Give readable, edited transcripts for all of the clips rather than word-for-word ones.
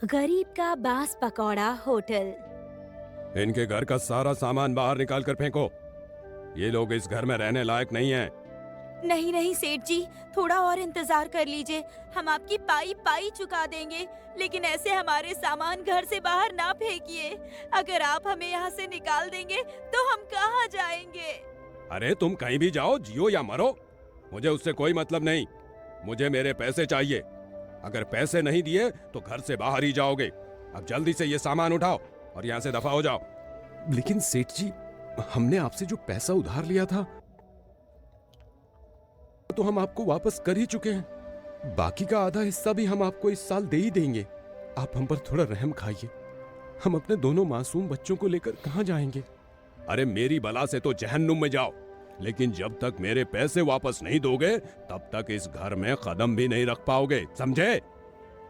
गरीब का बांस पकौड़ा होटल। इनके घर का सारा सामान बाहर निकाल कर फेंको। ये लोग इस घर में रहने लायक नहीं हैं। नहीं नहीं सेठ जी, थोड़ा और इंतजार कर लीजिए। हम आपकी पाई पाई चुका देंगे, लेकिन ऐसे हमारे सामान घर से बाहर ना फेंकिए। अगर आप हमें यहाँ से निकाल देंगे तो हम कहाँ जाएंगे? अरे तुम कहीं भी जाओ, जियो या मरो, मुझे उससे कोई मतलब नहीं। मुझे मेरे पैसे चाहिए। अगर पैसे नहीं दिए तो घर से बाहर ही जाओगे। अब जल्दी से ये सामान उठाओ और यहाँ से दफा हो जाओ। लेकिन सेठ जी, हमने आपसे जो पैसा उधार लिया था तो हम आपको वापस कर ही चुके हैं। बाकी का आधा हिस्सा भी हम आपको इस साल दे ही देंगे। आप हम पर थोड़ा रहम खाइए। हम अपने दोनों मासूम बच्चों को लेकर कहां जाएंगे? अरे मेरी बला से तो जहन्नुम में जाओ, लेकिन जब तक मेरे पैसे वापस नहीं दोगे तब तक इस घर में कदम भी नहीं रख पाओगे, समझे?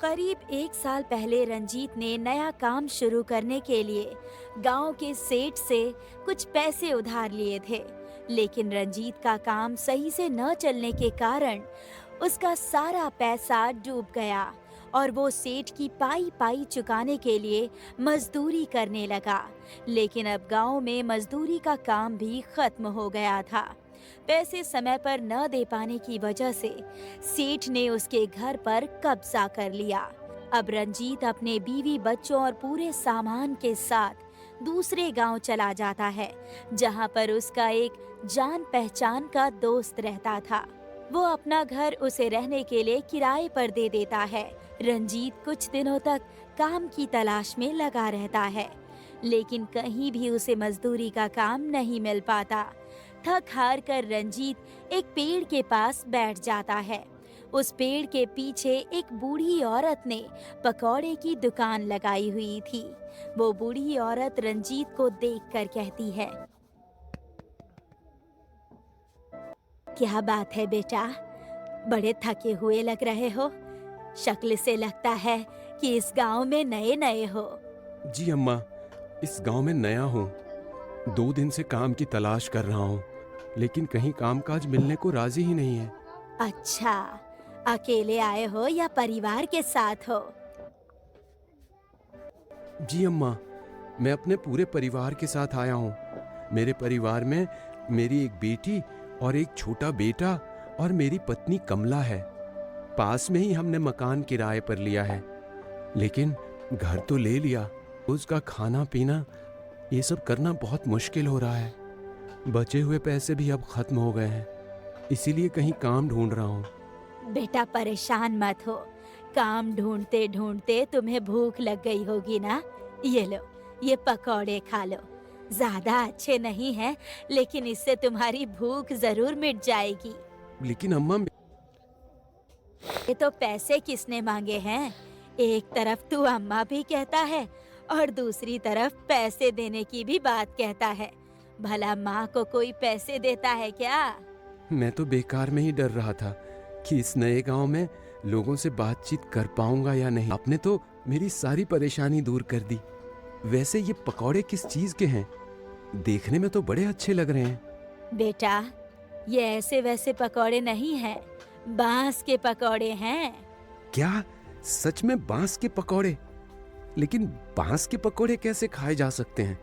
करीब 1 साल पहले रंजीत ने नया काम शुरू करने के लिए गांव के सेठ से कुछ पैसे उधार लिए थे, लेकिन रंजीत का काम सही से न चलने के कारण उसका सारा पैसा डूब गया और वो सेठ की पाई पाई चुकाने के लिए मजदूरी करने लगा। लेकिन अब गांव में मजदूरी का काम भी खत्म हो गया था। पैसे समय पर न दे पाने की वजह से सेठ ने उसके घर पर कब्जा कर लिया। अब रंजीत अपने बीवी बच्चों और पूरे सामान के साथ दूसरे गांव चला जाता है, जहां पर उसका एक जान पहचान का दोस्त रहता था। वो अपना घर उसे रहने के लिए किराए पर दे देता है। रंजीत कुछ दिनों तक काम की तलाश में लगा रहता है, लेकिन कहीं भी उसे मजदूरी का काम नहीं मिल पाता। थक हार कर रंजीत एक पेड़ के पास बैठ जाता है। उस पेड़ के पीछे एक बूढ़ी औरत ने पकौड़े की दुकान लगाई हुई थी। वो बूढ़ी औरत रंजीत को देखकर कहती है, क्या बात है बेटा, बड़े थके हुए लग रहे हो। शक्ल से लगता है कि इस गांव में नए नए हो। जी अम्मा, इस गांव में नया हूँ। 2 दिन से काम की तलाश कर रहा हूँ, लेकिन कहीं कामकाज मिलने को राजी ही नहीं है। अच्छा, अकेले आए हो या परिवार के साथ हो? जी अम्मा, मैं अपने पूरे परिवार के साथ आया हूँ। मेरे परिवार में मेरी एक बेटी और एक छोटा बेटा और मेरी पत्नी कमला है। पास में ही हमने मकान किराए पर लिया है, लेकिन घर तो ले लिया, उसका खाना पीना ये सब करना बहुत मुश्किल हो रहा है। बचे हुए पैसे भी अब खत्म हो गए हैं, इसीलिए कहीं काम ढूंढ रहा हूँ। बेटा परेशान मत हो, काम ढूंढते ढूंढते तुम्हें भूख लग गई होगी ना। ये लो, ये पकौड़े खा लो। ज्यादा अच्छे नहीं हैं, लेकिन इससे तुम्हारी भूख जरूर मिट जाएगी। लेकिन अम्मा, ये तो पैसे किसने मांगे हैं? एक तरफ तू अम्मा भी कहता है और दूसरी तरफ पैसे देने की भी बात कहता है। भला माँ को कोई पैसे देता है क्या? मैं तो बेकार में ही डर रहा था कि इस नए गांव में लोगों से बातचीत कर पाऊंगा या नहीं। आपने तो मेरी सारी परेशानी दूर कर दी। वैसे ये पकौड़े किस चीज के हैं? देखने में तो बड़े अच्छे लग रहे हैं। बेटा, ये ऐसे वैसे पकौड़े नहीं हैं, बांस के पकौड़े हैं। क्या सच में बांस के पकौड़े? लेकिन बांस के पकौड़े कैसे खाए जा सकते हैं?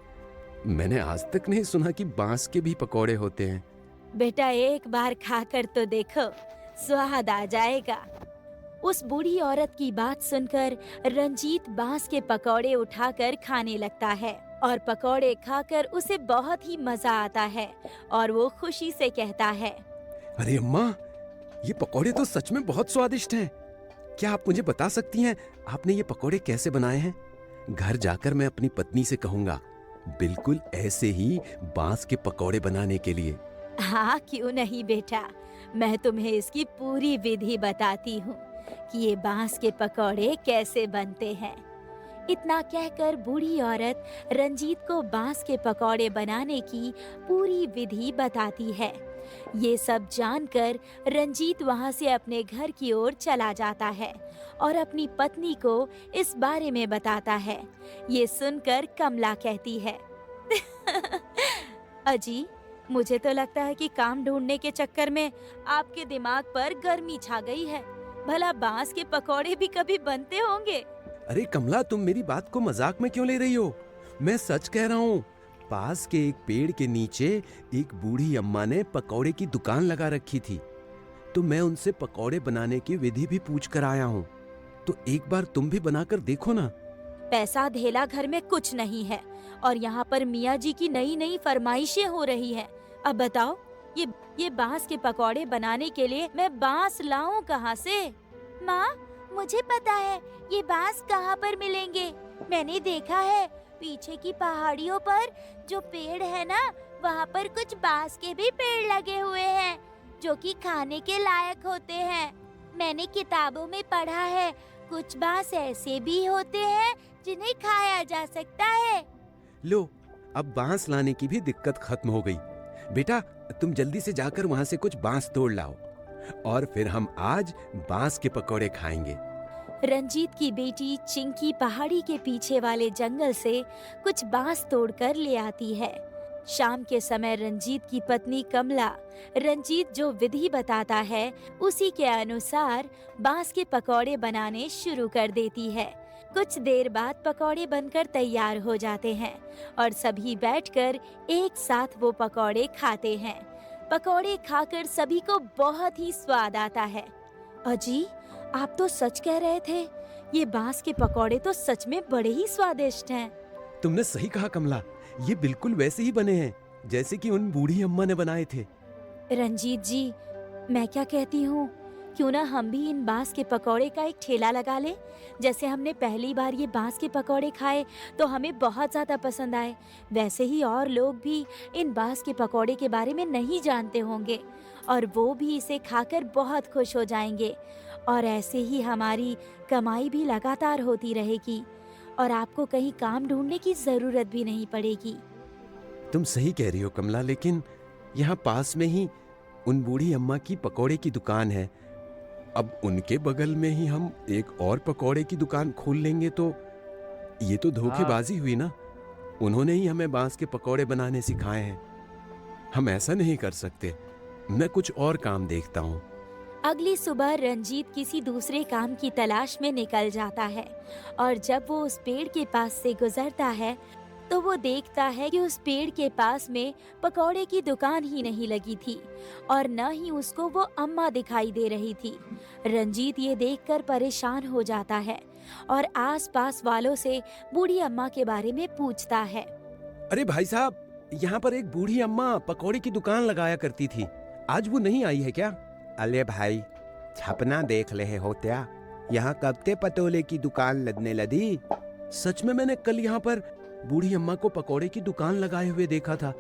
मैंने आज तक नहीं सुना कि बांस के भी पकौड़े होते हैं। बेटा एक बार खाकर तो देखो, स्वाद आ जाएगा। उस बूढ़ी औरत की बात सुनकर रंजीत बांस के पकौड़े उठाकर खाने लगता है और पकौड़े खाकर उसे बहुत ही मजा आता है और वो खुशी से कहता है, अरे अम्मा, ये पकौड़े तो सच में बहुत स्वादिष्ट हैं। क्या आप मुझे बता सकती हैं आपने ये पकौड़े कैसे बनाए हैं? घर जाकर मैं अपनी पत्नी से कहूंगा बिल्कुल ऐसे ही बांस के पकौड़े बनाने के लिए। हाँ क्यों नहीं बेटा, मैं तुम्हें इसकी पूरी विधि बताती हूँ कि ये बांस के पकौड़े कैसे बनते हैं। इतना कहकर बूढ़ी औरत रंजीत को बांस के पकौड़े बनाने की पूरी विधि बताती है। ये सब जानकर रंजीत वहाँ से अपने घर की ओर चला जाता है और अपनी पत्नी को इस बारे में बताता है। ये सुनकर कमला कहती है, अजी, मुझे तो लगता है कि काम ढूंढने के चक्कर में आपके दिमाग पर गर्मी छा गई है। भला बांस के पकौड़े भी कभी बनते होंगे? अरे कमला, तुम मेरी बात को मजाक में क्यों ले रही हो? मैं सच कह रहा हूँ। पास के एक पेड़ के नीचे एक बूढ़ी अम्मा ने पकौड़े की दुकान लगा रखी थी, तो मैं उनसे पकौड़े बनाने की विधि भी पूछ कर आया हूँ। तो एक बार तुम भी बनाकर देखो ना। पैसा धेला घर में कुछ नहीं है और यहाँ पर मियाँ जी की नई नई फरमाइशें हो रही हैं। अब बताओ, ये बांस के पकौड़े बनाने के लिए मैं बांस लाऊं कहाँ से? माँ, मुझे पता है ये बांस कहाँ पर मिलेंगे। मैंने देखा है पीछे की पहाड़ियों पर जो पेड़ है ना, वहाँ पर कुछ बांस के भी पेड़ लगे हुए हैं जो कि खाने के लायक होते हैं। मैंने किताबों में पढ़ा है कुछ बांस ऐसे भी होते हैं जिन्हें खाया जा सकता है। लो, अब बांस लाने की भी दिक्कत खत्म हो गई। बेटा, तुम जल्दी से जाकर वहाँ से कुछ बांस तोड़ लाओ और फिर हम आज बांस के पकौड़े खाएंगे। रंजीत की बेटी चिंकी पहाड़ी के पीछे वाले जंगल से कुछ बांस तोड़कर ले आती है। शाम के समय रंजीत की पत्नी कमला रंजीत जो विधि बताता है उसी के अनुसार बांस के पकौड़े बनाने शुरू कर देती है। कुछ देर बाद पकौड़े बनकर तैयार हो जाते हैं और सभी बैठकर एक साथ वो पकौड़े खाते हैं। पकौड़े खाकर सभी को बहुत ही स्वाद आता है। अजी, आप तो सच कह रहे थे, ये बांस के पकौड़े तो सच में बड़े ही स्वादिष्ट हैं। तुमने सही कहा कमला, ये बिल्कुल वैसे ही बने हैं जैसे कि उन बूढ़ी अम्मा ने बनाए थे। रंजीत जी, मैं क्या कहती हूँ, क्यों ना हम भी इन बांस के पकौड़े का एक ठेला लगा ले। जैसे हमने पहली बार ये बांस के पकौड़े खाए तो हमें बहुत ज्यादा पसंद आए, वैसे ही और लोग भी इन बांस के पकौड़े के बारे में नहीं जानते होंगे और वो भी इसे खाकर बहुत खुश हो जाएंगे और ऐसे ही हमारी कमाई भी लगातार होती रहेगी और आपको कहीं काम ढूंढने की जरूरत भी नहीं पड़ेगी। तुम सही कह रही हो कमला, लेकिन यहाँ पास में ही उन बूढ़ी अम्मा की पकौड़े की दुकान है। अब उनके बगल में ही हम एक और पकौड़े की दुकान खोल लेंगे तो ये तो धोखेबाजी हुई ना। उन्होंने ही हमें बांस के पकौड़े बनाने सिखाए हैं। हम ऐसा नहीं कर सकते। मैं कुछ और काम देखता हूँ। अगली सुबह रंजीत किसी दूसरे काम की तलाश में निकल जाता है और जब वो उस पेड़ के पास से गुजरता है तो वो देखता है कि उस पेड़ के पास में पकौड़े की दुकान ही नहीं लगी थी और न ही उसको वो अम्मा दिखाई दे रही थी। रंजीत ये देखकर परेशान हो जाता है और आसपास वालों से बूढ़ी अम्मा के बारे में पूछता है। अरे भाई साहब, यहाँ पर एक बूढ़ी अम्मा पकौड़े की दुकान लगाया करती थी, आज वो नहीं आई है क्या? अले भाई, छपना देख ले हो क्या? यहाँ कब ते पतोले की दुकान लगने लगी? सच में मैंने कल यहाँ पर बूढ़ी अम्मा को पकौड़े की दुकान लगाए हुए देखा था।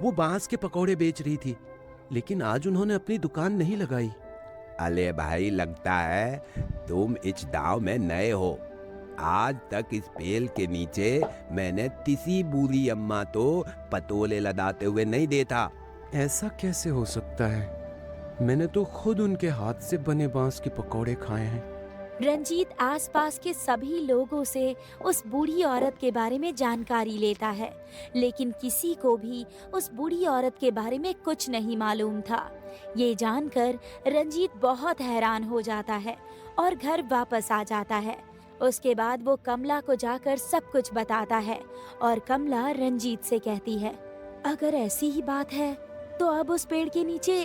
वो बांस के पकौड़े बेच रही थी, लेकिन आज उन्होंने अपनी दुकान नहीं लगाई। अले भाई, लगता है तुम इस गांव में नए हो। आज तक इस पेड़ के नीचे मैंने किसी बूढ़ी अम्मा तो पतोले लगाते हुए नहीं देखा। ऐसा कैसे हो सकता है? मैंने तो खुद उनके हाथ से बने बांस के पकौड़े खाए हैं। रंजीत आसपास के सभी लोगों से उस बूढ़ी औरत के बारे में जानकारी लेता है, लेकिन किसी को भी उस बूढ़ी औरत के बारे में कुछ नहीं मालूम था। ये जानकर रंजीत बहुत हैरान हो जाता है और घर वापस आ जाता है। उसके बाद वो कमला को जाकर सब कुछ बताता है और कमला रंजीत से कहती है, अगर ऐसी ही बात है तो अब उस पेड़ के नीचे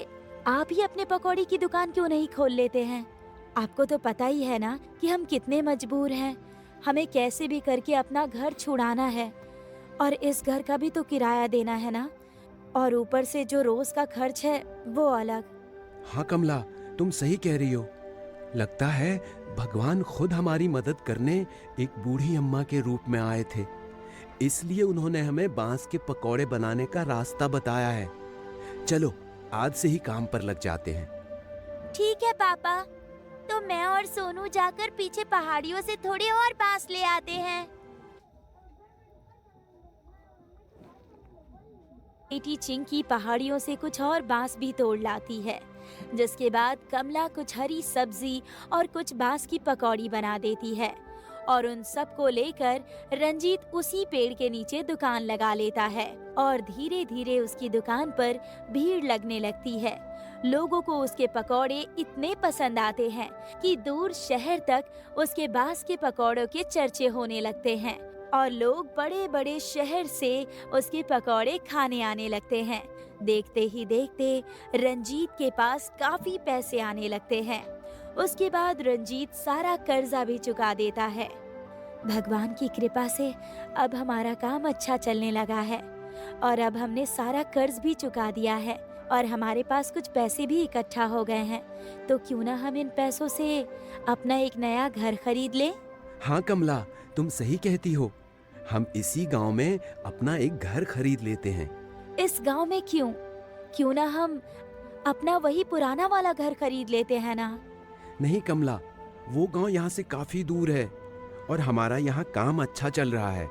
आप ही अपने पकौड़ी की दुकान क्यों नहीं खोल लेते हैं? आपको तो पता ही है ना कि हम कितने मजबूर हैं। हमें कैसे भी करके अपना घर छुड़ाना है और इस घर का भी तो किराया देना है ना, और ऊपर से जो रोज का खर्च है वो अलग। हाँ कमला, तुम सही कह रही हो। लगता है भगवान खुद हमारी मदद करने एक बूढ़ी अम्मा के रूप में आए थे, इसलिए उन्होंने हमें बांस के पकौड़े बनाने का रास्ता बताया है। चलो आज से ही काम पर लग जाते हैं। ठीक है पापा, तो मैं और सोनू जाकर पीछे पहाड़ियों से थोड़े और बांस ले आते हैं। बेटी चिंकी पहाड़ियों से कुछ और बांस भी तोड़ लाती है, जिसके बाद कमला कुछ हरी सब्जी और कुछ बांस की पकौड़ी बना देती है और उन सबको लेकर रंजीत उसी पेड़ के नीचे दुकान लगा लेता है और धीरे धीरे उसकी दुकान पर भीड़ लगने लगती है। लोगों को उसके पकौड़े इतने पसंद आते हैं कि दूर शहर तक उसके बांस के पकौड़ों के चर्चे होने लगते हैं और लोग बड़े बड़े शहर से उसके पकौड़े खाने आने लगते हैं। देखते ही देखते रंजीत के पास काफी पैसे आने लगते हैं। उसके बाद रंजीत सारा कर्जा भी चुका देता है। भगवान की कृपा से अब हमारा काम अच्छा चलने लगा है और अब हमने सारा कर्ज भी चुका दिया है और हमारे पास कुछ पैसे भी इकट्ठा हो गए हैं, तो क्यों ना हम इन पैसों से अपना एक नया घर खरीद लें? हाँ कमला, तुम सही कहती हो। हम इसी गांव में अपना एक घर खरीद लेते हैं। इस गांव में क्यों? क्यों ना हम अपना वही पुराना वाला घर खरीद लेते हैं ना? नहीं कमला, वो गांव यहाँ से काफी दूर है और हमारा यहाँ काम अच्छा चल रहा है,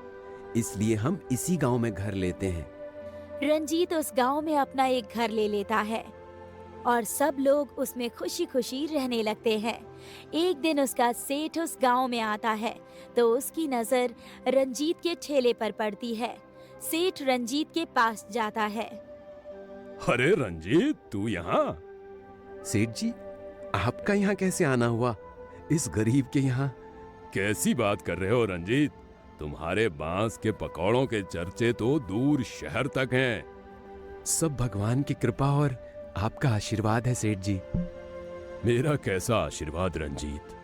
इसलिए हम इसी गांव में घर लेते हैं। रंजीत उस गांव में अपना एक घर ले लेता है और सब लोग उसमें खुशी खुशी रहने लगते हैं। एक दिन उसका सेठ उस गांव में आता है तो उसकी नजर रंजीत के ठेले पर पड़ती है। सेठ रंजीत के पास जाता है। अरे रंजीत, तू यहाँ? सेठ जी, आपका यहाँ कैसे आना हुआ, इस गरीब के यहाँ? कैसी बात कर रहे हो रंजीत? तुम्हारे बांस के पकौड़ों के चर्चे तो दूर शहर तक हैं। सब भगवान की कृपा और आपका आशीर्वाद है सेठ जी। मेरा कैसा आशीर्वाद रंजीत?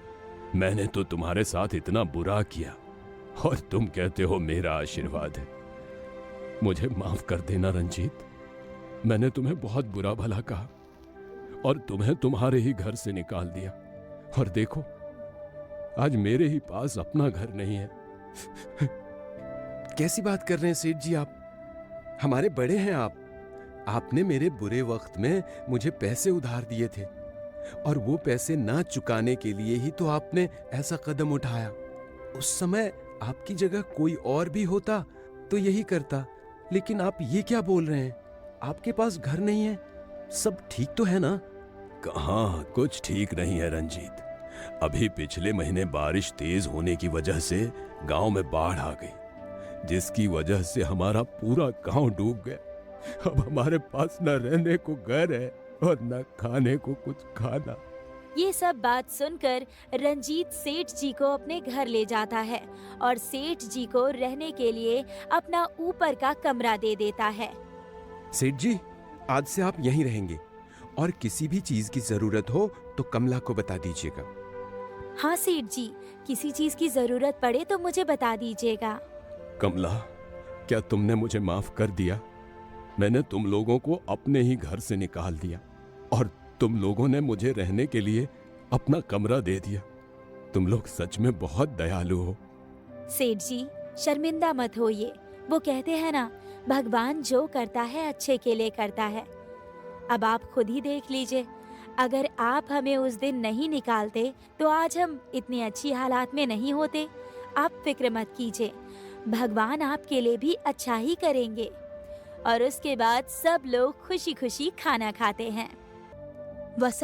मैंने तो तुम्हारे साथ इतना बुरा किया और तुम कहते हो मेरा आशीर्वाद है। मुझे माफ कर देना रंजीत, मैंने तुम्हें बहुत बुरा भला कहा और तुम्हें तुम्हारे ही घर से निकाल दिया। और देखो, आज मेरे ही पास अपना घर नहीं है। कैसी बात कर रहे हैं सेठ जी आप? हमारे बड़े हैं आप। आपने मेरे बुरे वक्त में मुझे पैसे उधार दिए थे और वो पैसे ना चुकाने के लिए ही तो आपने ऐसा कदम उठाया। उस समय आपकी जगह कोई और भी होता तो यही करता, लेकिन आप ये क्या बोल रहे हैं? आपके पास घर नहीं है, सब ठीक तो है ना? कहाँ कुछ ठीक नहीं है रंजीत। अभी पिछले महीने बारिश तेज होने की वजह से गांव में बाढ़ आ गई, जिसकी वजह से हमारा पूरा गांव डूब गया। अब हमारे पास न रहने को घर है और न खाने को कुछ खाना। ये सब बात सुनकर रंजीत सेठ जी को अपने घर ले जाता है और सेठ जी को रहने के लिए अपना ऊपर का कमरा दे देता है। सेठ जी, आज से आप यहीं रहेंगे और किसी भी चीज की जरूरत हो तो कमला को बता दीजिएगा। हाँ सेठ जी, किसी चीज की जरूरत पड़े तो मुझे बता दीजिएगा। कमला, क्या तुमने मुझे माफ कर दिया? मैंने तुम लोगों को अपने ही घर से निकाल दिया और तुम लोगों ने मुझे रहने के लिए अपना कमरा दे दिया। तुम लोग सच में बहुत दयालु हो। सेठ जी, शर्मिंदा मत होइए। वो कहते हैं ना, भगवान जो करता है अच्छे के लिए करता है। अब आप खुद ही देख लीजिए, अगर आप हमें उस दिन नहीं निकालते तो आज हम इतनी अच्छी हालात में नहीं होते। आप फिक्र मत कीजिए, भगवान आपके लिए भी अच्छा ही करेंगे। और उसके बाद सब लोग खुशी खुशी खाना खाते हैं। वसंत